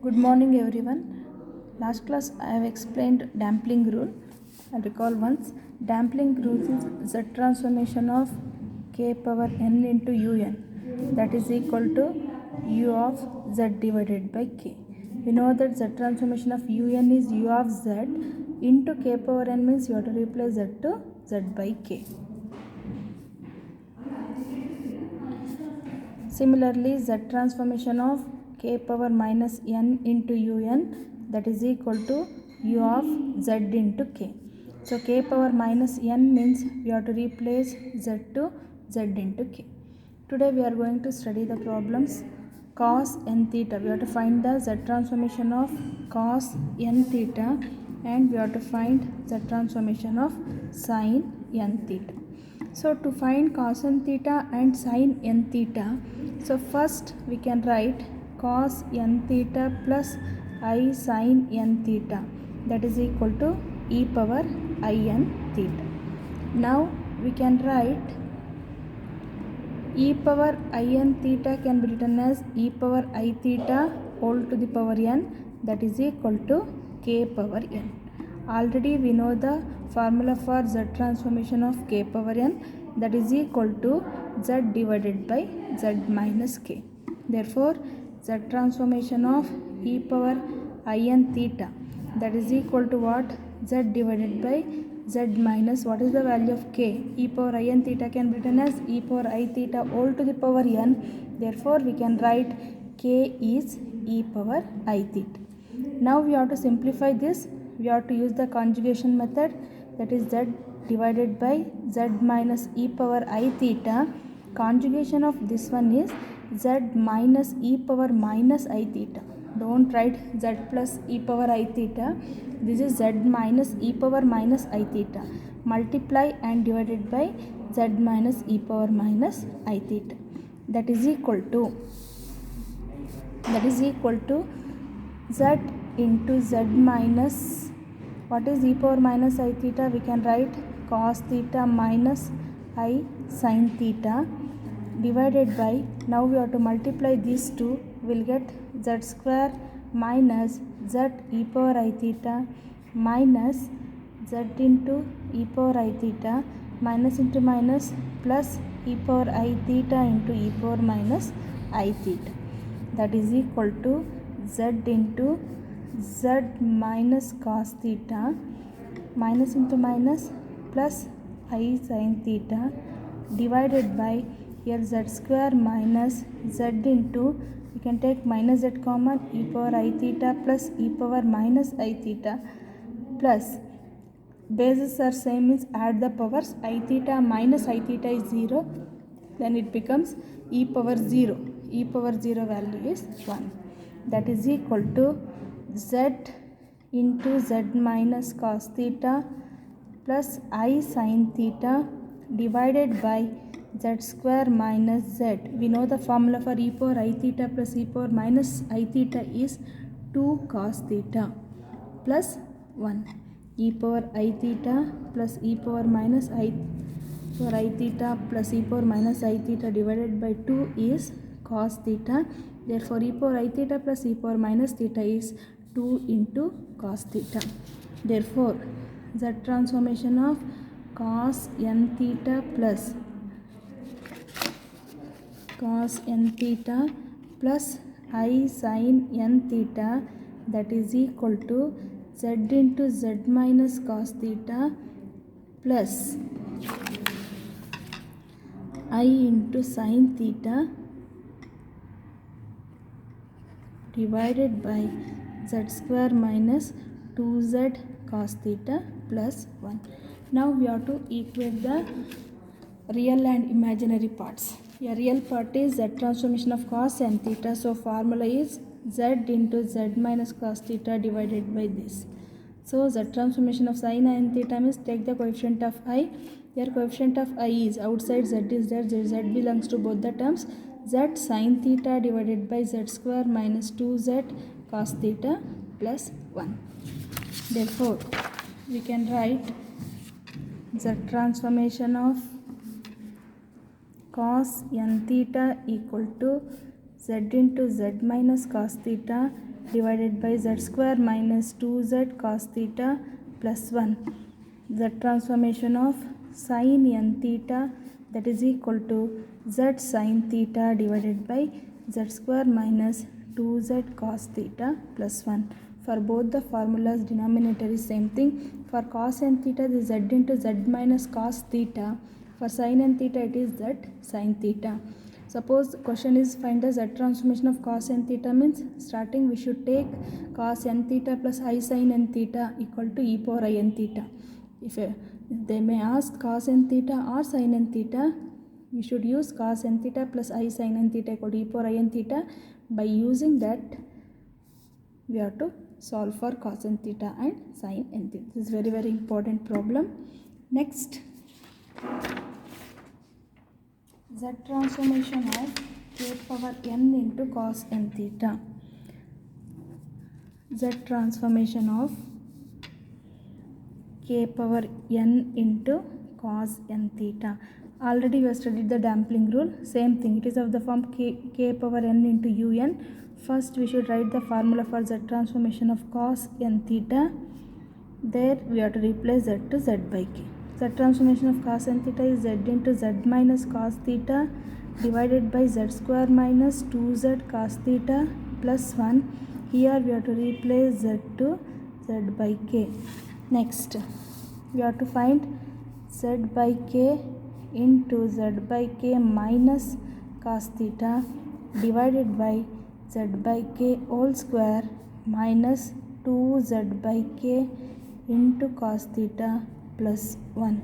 Good morning everyone. Last class I have explained damping rule. I recall once. Damping rule is z transformation of k power n into un, that is equal to u of z divided by k. We know that z transformation of un is u of z into k power n means you have to replace z to z by k. Similarly, z transformation of k power minus n into un, that is equal to u of z into k. So k power minus n means we have to replace z to z into k. Today we are going to study the problems cos n theta. We have to find the z transformation of cos n theta and we have to find z transformation of sin n theta. So to find cos n theta and sin n theta, so first we can write cos n theta plus I sin n theta, that is equal to e power I n theta. Now we can write e power I n theta can be written as e power I theta whole to the power n, that is equal to k power n. Already we know the formula for z transformation of k power n, that is equal to z divided by z minus k. Therefore z transformation of e power I n theta, that is equal to what? Z divided by z minus what is the value of k? E power I n theta can be written as e power I theta whole to the power n. Therefore we can write k is e power I theta. Now we have to simplify this. We have to use the conjugation method, that is z divided by z minus e power I theta. Conjugation of this one is z minus e power minus I theta. Don't write z plus e power I theta. This is z minus e power minus I theta. Multiply and divided by z minus e power minus I theta. That is equal to z into z minus, what is e power minus I theta? We can write cos theta minus I sin theta divided by, now we have to multiply these two, we'll get z square minus z e power I theta minus z into e power I theta, minus into minus plus e power I theta into e power minus I theta, that is equal to z into z minus cos theta minus into minus plus I sin theta divided by here z square minus z into, we can take minus z common, e power I theta plus e power minus I theta plus bases are same means add the powers, I theta minus I theta is 0, then it becomes e power 0. E power 0 value is 1, that is equal to z into z minus cos theta plus I sin theta divided by z square minus z. We know the formula for e power I theta plus e power minus I theta is 2 cos theta plus 1. E power I theta plus e power minus I for I theta plus e power minus I theta divided by 2 is cos theta. Therefore e power I theta plus e power minus theta is 2 into cos theta. Therefore z transformation of cos n theta plus I sin n theta, that is equal to z into z minus cos theta plus I into sin theta divided by z square minus 2z cos theta plus 1. Now we have to equate the real and imaginary parts. A real part is z transformation of cos n theta. So formula is z into z minus cos theta divided by this. So z transformation of sin n theta means take the coefficient of I. Here coefficient of I is outside, z is there, z belongs to both the terms. Z sin theta divided by z square minus 2z cos theta plus 1. Therefore we can write z transformation of cos n theta equal to z into z minus cos theta divided by z square minus 2z cos theta plus 1. Z transformation of sin n theta, that is equal to z sin theta divided by z square minus 2z cos theta plus 1. For both the formulas, denominator is same thing. For cos n theta, it is z into z minus cos theta. For sin n theta, it is z sin theta. Suppose the question is find the z transformation of cos n theta, means starting we should take cos n theta plus I sin n theta equal to e power I n theta. If they may ask cos n theta or sin n theta, we should use cos n theta plus I sin n theta equal to e power I n theta. By using that, we have to solve for cos n theta and sin n theta. This is very important problem. Next, z transformation of k power n into cos n theta. Z transformation of k power n into cos n theta. Already we have studied the damping rule. Same thing, it is of the form k power n into un. First we should write the formula for z transformation of cos n theta. There we have to replace z to z by k. Z transformation of cos n theta is z into z minus cos theta divided by z square minus 2z cos theta plus 1. Here we have to replace z to z by k. Next, we have to find z by k into z by k minus cos theta divided by z by k whole square minus 2z by k into cos theta plus 1.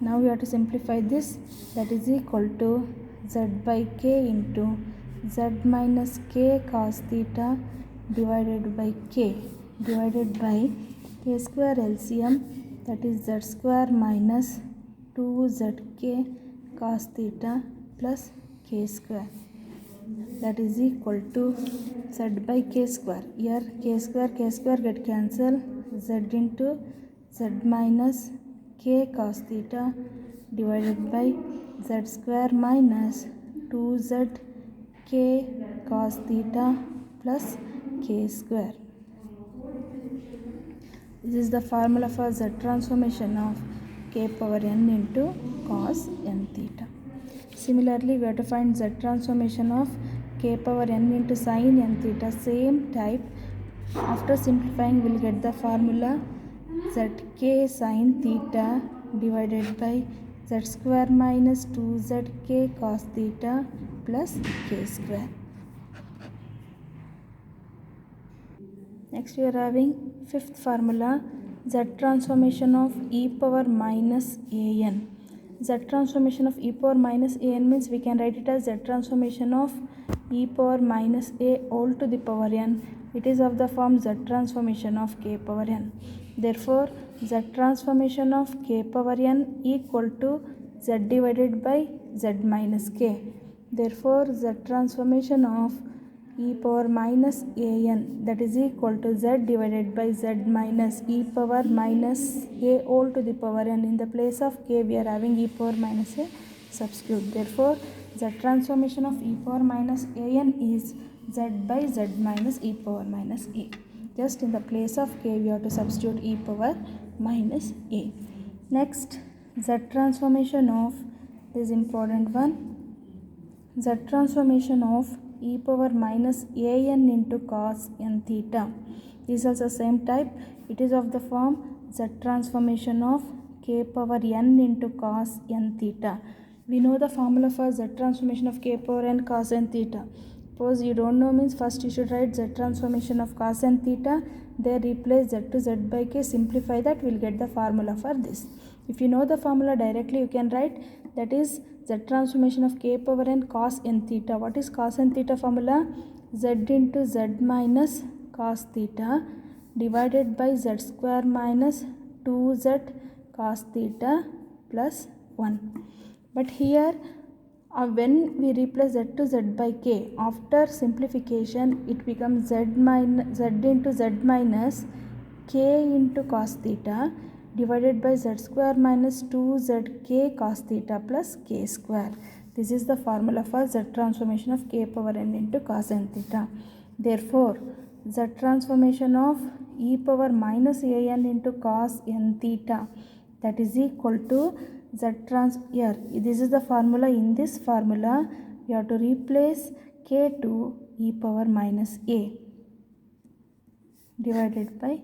Now we have to simplify this, that is equal to z by k into z minus k cos theta divided by k square LCM, that is z square minus 2zk cos theta plus k square, that is equal to z by k square. Here k square get cancelled, z into z minus k cos theta divided by z square minus 2z k cos theta plus k square. This is the formula for z transformation of k power n into cos n theta. Similarly, we have to find z transformation of k power n into sin n theta. Same type. After simplifying, we will get the formula zk sin theta divided by z square minus 2zk cos theta plus k square. Next, we are having fifth formula, z transformation of e power minus an. Z transformation of e power minus an means we can write it as z transformation of e power minus a whole to the power n. It is of the form z transformation of k power n. Therefore, z transformation of k power n equal to z divided by z minus k. Therefore, z transformation of e power minus an, that is equal to z divided by z minus e power minus a whole to the power n. In the place of k, we are having e power minus a, substitute. Therefore, z transformation of e power minus an is z by z minus e power minus a. Just in the place of k, we have to substitute e power minus a. Next, z transformation of, this important one, z transformation of e power minus an into cos n theta. This is also same type. It is of the form z transformation of k power n into cos n theta. We know the formula for z transformation of k power n cos n theta. Suppose you don't know means first you should write z transformation of cos n theta. There replace z to z by k. Simplify that, we will get the formula for this. If you know the formula directly, you can write, that is z transformation of k power n cos n theta. What is cos n theta formula? Z into z minus cos theta divided by z square minus 2z cos theta plus 1. But here when we replace z to z by k, after simplification it becomes z into z minus k into cos theta divided by z square minus 2zk cos theta plus k square. This is the formula for z transformation of k power n into cos n theta. Therefore, z transformation of e power minus an into cos n theta, that is equal to here this is the formula. In this formula we have to replace k to e power minus a divided by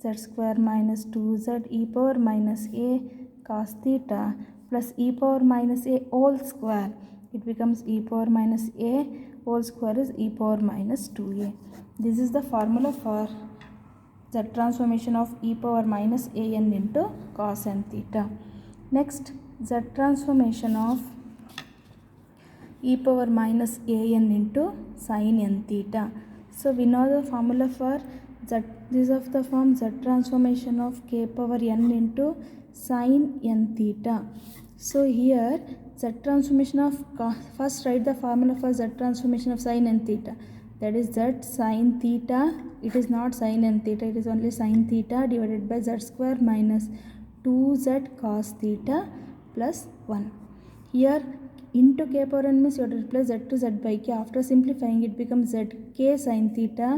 z square minus 2z e power minus a cos theta plus e power minus a whole square. It becomes e power minus a whole square is e power minus 2a. This is the formula for the transformation of e power minus an into cos n theta. Next, z transformation of e power minus an into sin n theta. So we know the formula for z. This is of the form z transformation of k power n into sin n theta. So here z transformation of first write the formula for z transformation of sin n theta, that is z sin theta. It is not sin n theta, it is only sin theta divided by z square minus 2z cos theta plus 1. Here into k power n means you have to replace z to z by k. After simplifying it becomes zk sin theta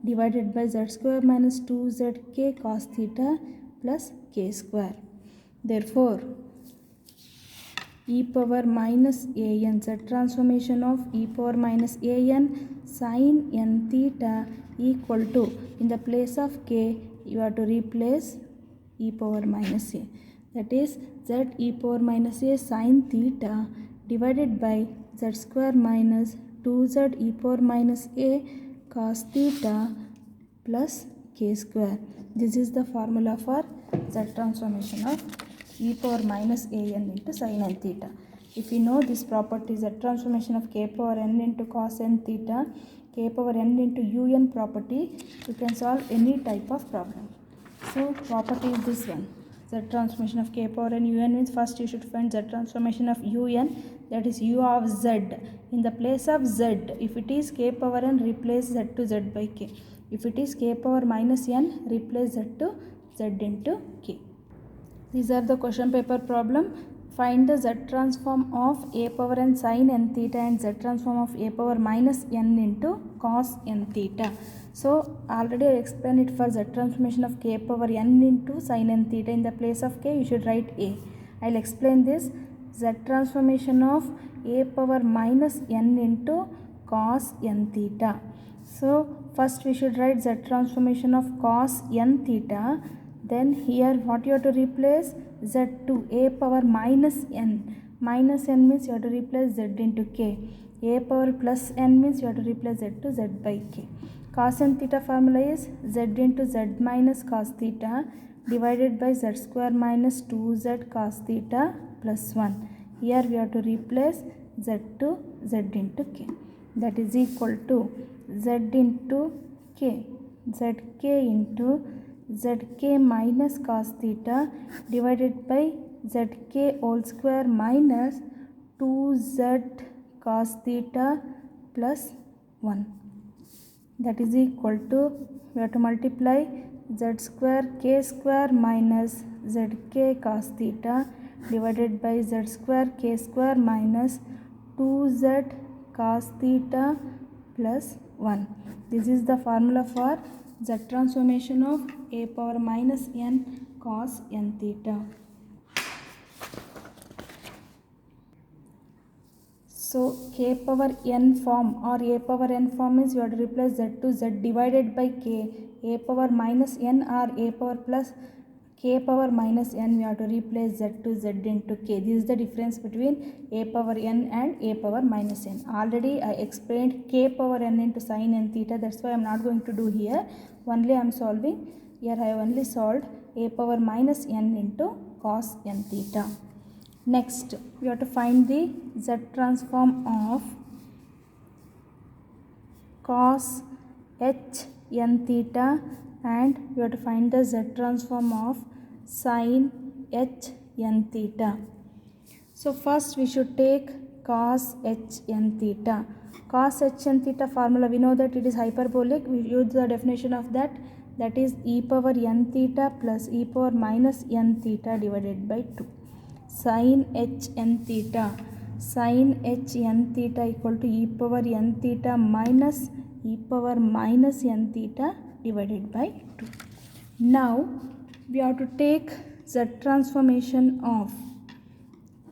divided by z square minus 2zk cos theta plus k square. Therefore e power minus an, z transformation of e power minus an sin n theta equal to, in the place of k you have to replace e power minus a, that is z e power minus a sin theta divided by z square minus 2z e power minus a cos theta plus k square. This is the formula for z transformation of e power minus an into sin n theta. If you know this property, z transformation of k power n into cos n theta, k power n into un property, you can solve any type of problem. So property is this one. Z transformation of k power n un means first you should find z transformation of un, that is u of z. In the place of z, if it is k power n, replace z to z by k. If it is k power minus n, replace z to z into k. These are the question paper problem. Find the z transform of a power n sin n theta and z transform of a power minus n into cos n theta. So already I explained it for z transformation of k power n into sin n theta. In the place of k you should write a. I'll explain this. Z transformation of a power minus n into cos n theta. So first we should write z transformation of cos n theta. Then here what you have to replace? Z to a power minus n. Minus n means you have to replace z into k. A power plus n means you have to replace z to z by k. Cos n theta formula is z into z minus cos theta divided by z square minus 2z cos theta plus 1. Here we have to replace z to z into k. That is equal to z into k. Zk into zk minus cos theta divided by zk whole square minus 2z cos theta plus 1. That is equal to, we have to multiply z square k square minus zk cos theta divided by z square k square minus 2z cos theta plus 1. This is the formula for z transformation of a power minus n cos n theta. So k power n form or a power n form is you have to replace z to z divided by k. A power minus n or a power plus k power minus n, we have to replace z to z into k. This is the difference between a power n and a power minus n. Already I explained k power n into sin n theta, that's why I am not going to do here. Only I am solving. Here I have only solved a power minus n into cos n theta. Next we have to find the z transform of cos h n theta and we have to find the z transform of sin h n theta. So first we should take cos h n theta. Cos h n theta formula, we know that it is hyperbolic. We use the definition of that, that is e power n theta plus e power minus n theta divided by 2. Sin h n theta, sin h n theta equal to e power n theta minus e power minus n theta divided by 2. Now we have to take z transformation of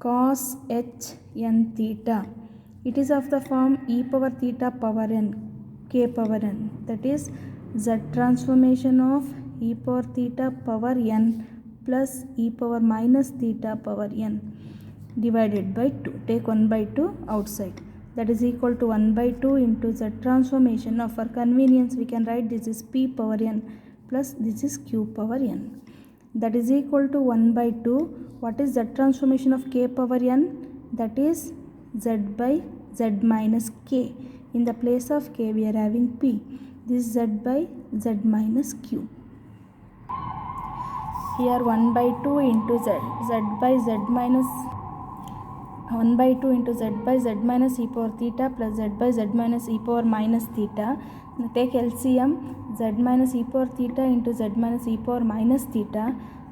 cos h n theta. It is of the form e power theta power n k power n, that is z transformation of e power theta power n plus e power minus theta power n divided by 2. Take 1 by 2 outside, that is equal to 1 by 2 into z transformation. Now for convenience we can write this is p power n plus this is q power n, that is equal to 1 by 2. What is z transformation of k power n? That is z by z minus k. In the place of k we are having p. This is z by z minus q. Here 1 by 2 into z by z minus 1 by 2 into z by z minus e power theta plus z by z minus e power minus theta. Now take LCM, z minus e power theta into z minus e power minus theta.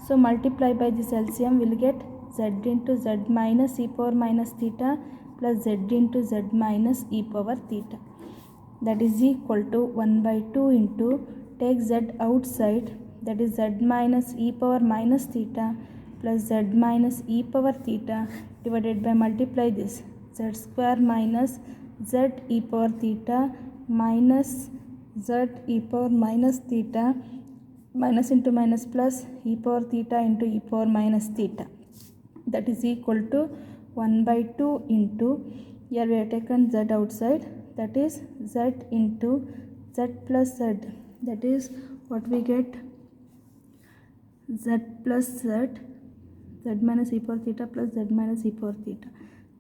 So multiply by this LCM, will get z into z minus e power minus theta plus z into z minus e power theta. That is equal to 1 by 2 into, take z outside, that is z minus e power minus theta plus z minus e power theta divided by, multiply this, z square minus z e power theta minus z e power minus theta, minus into minus plus e power theta into e power minus theta. That is equal to 1 by 2 into, here we have taken z outside, that is z into z plus z, that is what we get, z plus z, z minus e power theta plus z minus e power theta.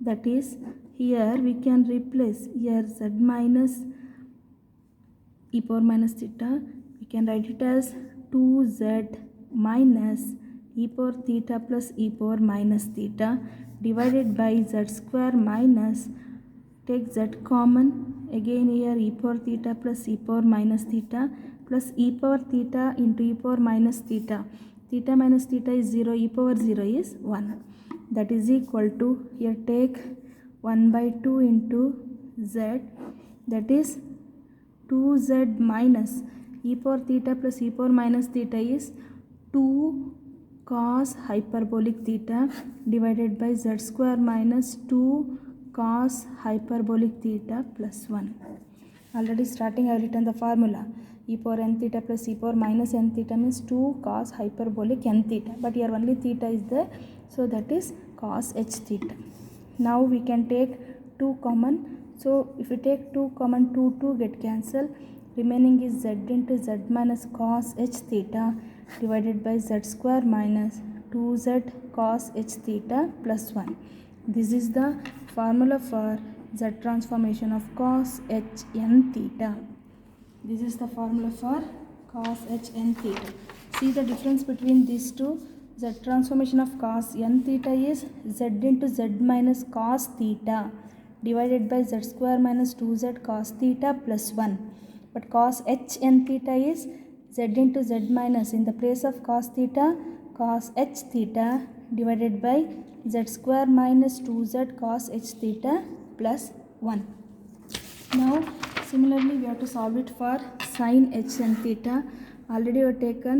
That is, here we can replace, here z minus e power minus theta, we can write it as 2z minus e power theta plus e power minus theta divided by z square minus, take z common, again here e power theta plus e power minus theta plus e power theta into e power minus theta. Theta minus theta is 0, e power 0 is 1. That is equal to, here take 1 by 2 into z, that is 2z minus e power theta plus e power minus theta is 2 cos hyperbolic theta divided by z square minus 2 cos hyperbolic theta plus 1. Already starting I have written the formula, e power n theta plus e power minus n theta means 2 cos hyperbolic n theta, but here only theta is there, so that is cos h theta. Now we can take 2 common, so if we take 2 common, 2 get cancelled, remaining is z into z minus cos h theta divided by z square minus 2z cos h theta plus 1. This is the formula for z transformation of cos h n theta. This is the formula for cos h n theta. See the difference between these two. Z transformation of cos n theta is z into z minus cos theta divided by z square minus 2z cos theta plus 1. But cos h n theta is z into z minus, in the place of cos theta, cos h theta divided by z square minus 2z cos h theta plus 1. Now similarly we have to solve it for sin h n theta. Already we have taken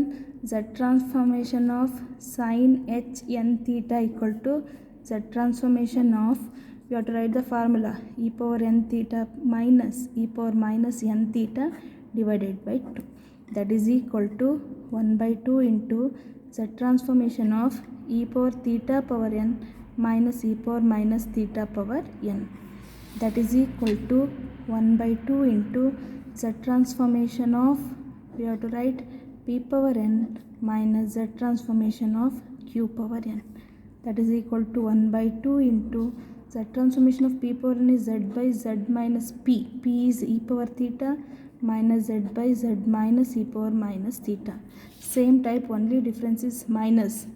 z transformation of sin h n theta equal to z transformation of, we have to write the formula, e power n theta minus e power minus n theta divided by 2. That is equal to 1 by 2 into z transformation of e power theta power n minus e power minus theta power n. That is equal to 1 by 2 into z transformation of, we have to write p power n minus z transformation of q power n. That is equal to 1 by 2 into z transformation of p power n is z by z minus p. P is e power theta minus z by z minus e power minus theta. Same type, only difference is minus.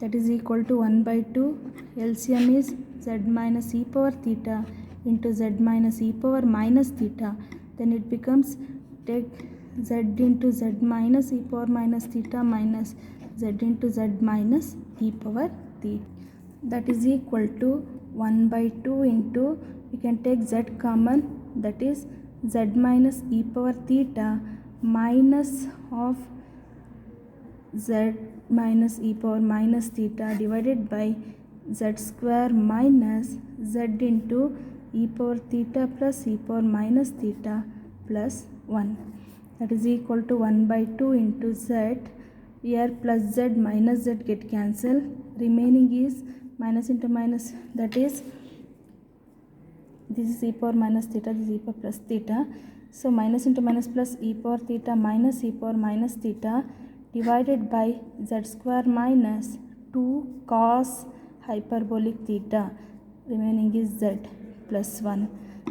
That is equal to 1 by 2. LCM is z minus e power theta into z minus e power minus theta. Then it becomes, take z into z minus e power minus theta minus z into z minus e power theta. That is equal to 1 by 2 into, we can take z common, that is z minus e power theta minus of z minus e power minus theta divided by z square minus z into e power theta plus e power minus theta plus 1. That is equal to 1 by 2 into z. Here plus z minus z get cancelled. Remaining is minus into minus, that is this is e power minus theta, this is e power plus theta. So minus into minus plus e power theta minus e power minus theta divided by z square minus 2 cos hyperbolic theta. Remaining is z plus 1.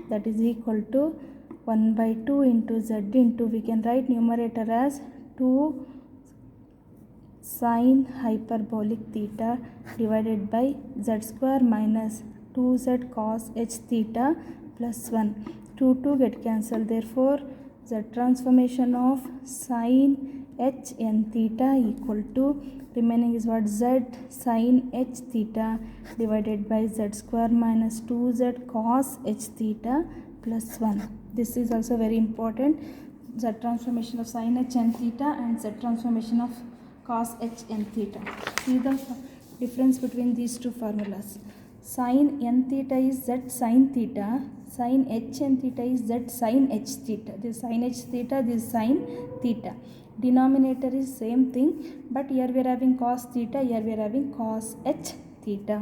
That is equal to 1 by 2 into z into, we can write numerator as 2 sin hyperbolic theta divided by z square minus 2z cos h theta plus 1. 2 get cancelled. Therefore, z transformation of sin h n theta equal to, remaining is what, z sin h theta divided by z square minus 2z cos h theta plus 1. This is also very important. Z transformation of sin h n theta and z transformation of cos h n theta. See the difference between these two formulas. Sin n theta is z sin theta, sin h n theta is z sin h theta. This sin h theta, this sin theta. Denominator is same thing, but here we are having cos theta, here we are having cos h theta.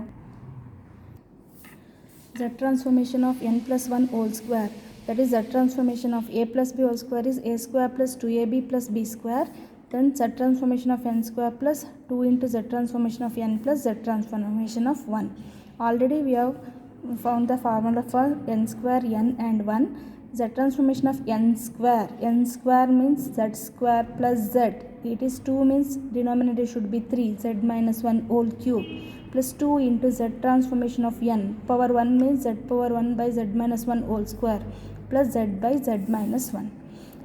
Z transformation of n plus 1 whole square, that is z transformation of a plus b whole square is a square plus 2ab plus b square. Then z transformation of n square plus 2 into z transformation of n plus z transformation of 1. Already we have found the formula for n square, n and 1. Z transformation of n square means z square plus z. It is 2 means denominator should be 3, z minus 1 whole cube plus 2 into z transformation of n. Power 1 means z power 1 by z minus 1 whole square plus z by z minus 1.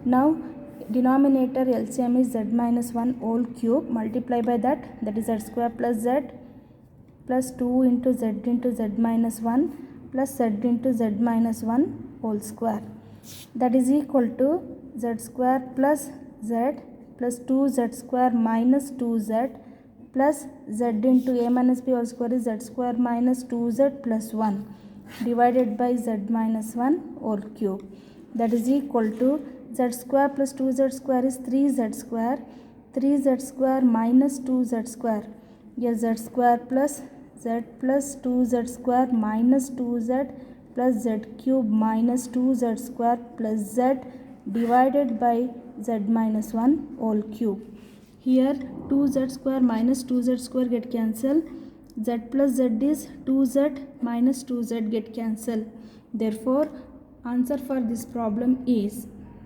Now denominator LCM is z minus 1 whole cube, multiply by that is z square plus z plus 2 into z minus 1 plus z into z minus 1 whole square. That is equal to z square plus z plus 2z square minus 2z plus z into a minus b whole square is z square minus 2z plus 1 divided by z minus 1 whole cube. That is equal to z square plus 2z square is 3z square minus 2z square. Here z square plus z plus 2z square minus 2z plus z cube minus 2z square plus z divided by z minus 1 whole cube. Here 2z square minus 2z square get cancelled. Z plus z is 2z minus 2z get cancelled. Therefore, answer for this problem is